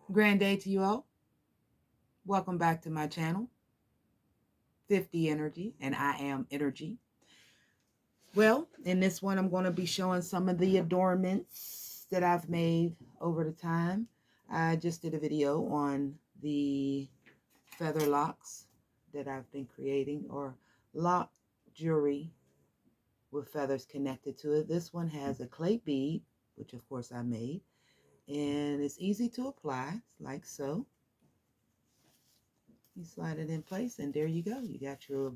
Grand day to you all. Welcome back to my channel, 50 Energy, and I am Energy. Well, in this one, I'm going to be showing some of the adornments that I've made over the time. I just did a video on the feather locks that I've been creating, or lock jewelry with feathers connected to it. This one has a clay bead, which of course I made, and it's easy to apply, like so. You slide it in place, and there you go. You got your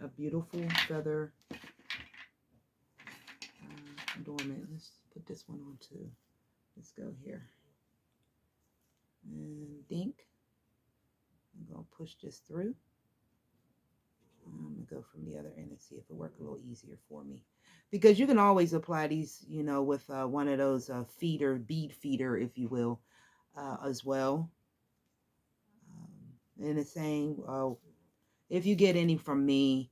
a beautiful feather adornment. Let's put this one on too. Let's go here. And dink. I'm going to push this through. I'm going to go from the other end and see if it works a little easier for me. Because you can always apply these, with one of those bead feeder, if you will, as well. And it's saying, if you get any from me,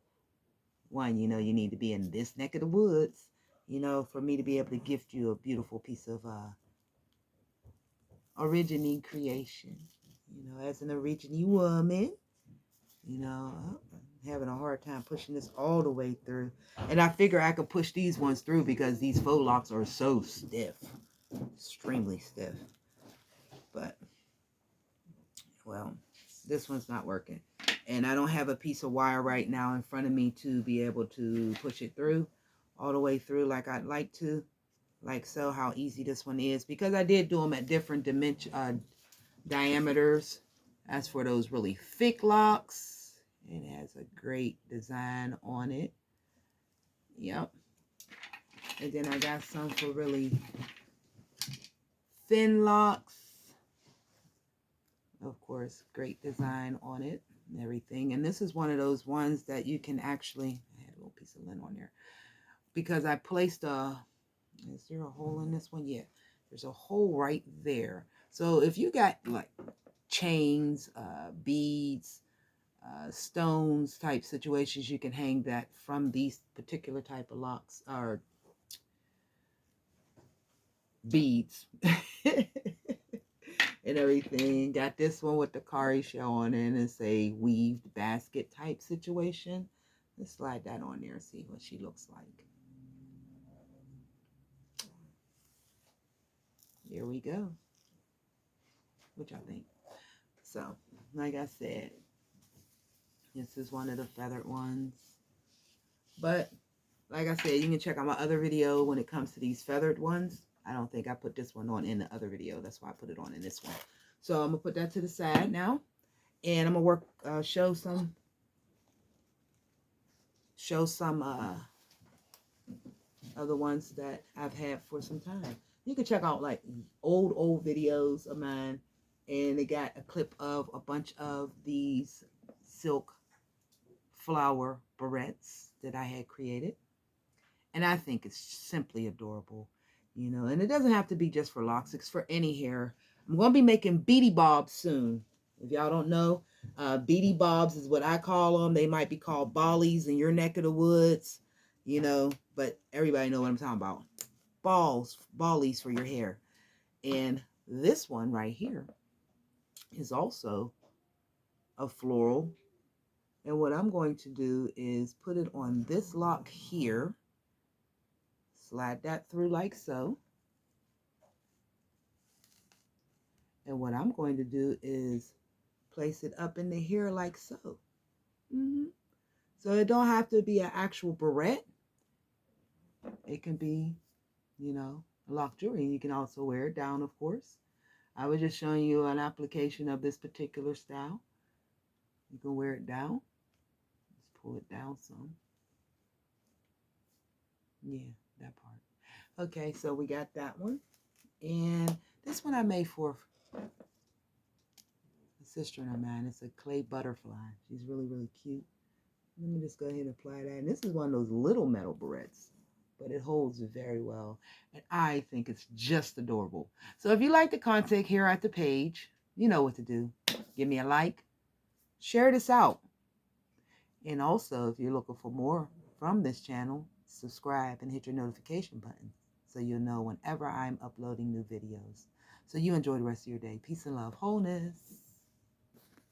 one, you need to be in this neck of the woods, for me to be able to gift you a beautiful piece of originating creation. As an originating woman, I'm having a hard time pushing this all the way through. And I figure I could push these ones through because these faux locks are so stiff, extremely stiff. But, well, this one's not working. And I don't have a piece of wire right now in front of me to be able to push it through, all the way through like I'd like to. Like so, how easy this one is. Because I did do them at different diameters. As for those really thick locks, it has a great design on it. Yep. And then I got some for really thin locks. Of course, great design on it and everything. And this is one of those ones that you can actually, I had a little piece of lint on there, because I placed is there a hole in this one? Yeah, there's a hole right there. So if you got like chains, beads, stones type situations, you can hang that from these particular type of locks or beads and everything. Got this one with the Kari shell on it, and it's a weaved basket type situation. Let's slide that on there and see what she looks like. Here we go. What y'all think? So, like I said, this is one of the feathered ones. But, like I said, you can check out my other video when it comes to these feathered ones. I don't think I put this one on in the other video. That's why I put it on in this one. So, I'm going to put that to the side now. And I'm going to show some other ones that I've had for some time. You can check out like old videos of mine, and they got a clip of a bunch of these silk flower barrettes that I had created, and I think it's simply adorable, and it doesn't have to be just for locks. It's for any hair. I'm going to be making beady bobs soon. If y'all don't know, beady bobs is what I call them. They might be called bollies in your neck of the woods, but everybody know what I'm talking about. Ballies for your hair. And this one right here is also a floral. And what I'm going to do is put it on this lock here. Slide that through like so. And what I'm going to do is place it up in the hair like so. So it don't have to be an actual barrette. It can be, lock jewelry. You can also wear it down, of course. I was just showing you an application of this particular style. You can wear it down. Let's pull it down some. Yeah, that part. Okay, so we got that one. And this one I made for a sister of mine. It's a clay butterfly. She's really, really cute. Let me just go ahead and apply that. And this is one of those little metal barrettes, but it holds very well. And I think it's just adorable. So if you like the content here at the page, you know what to do. Give me a like. Share this out. And also, if you're looking for more from this channel, subscribe and hit your notification button so so you'll know whenever I'm uploading new videos. So you enjoy the rest of your day. Peace and love, wholeness.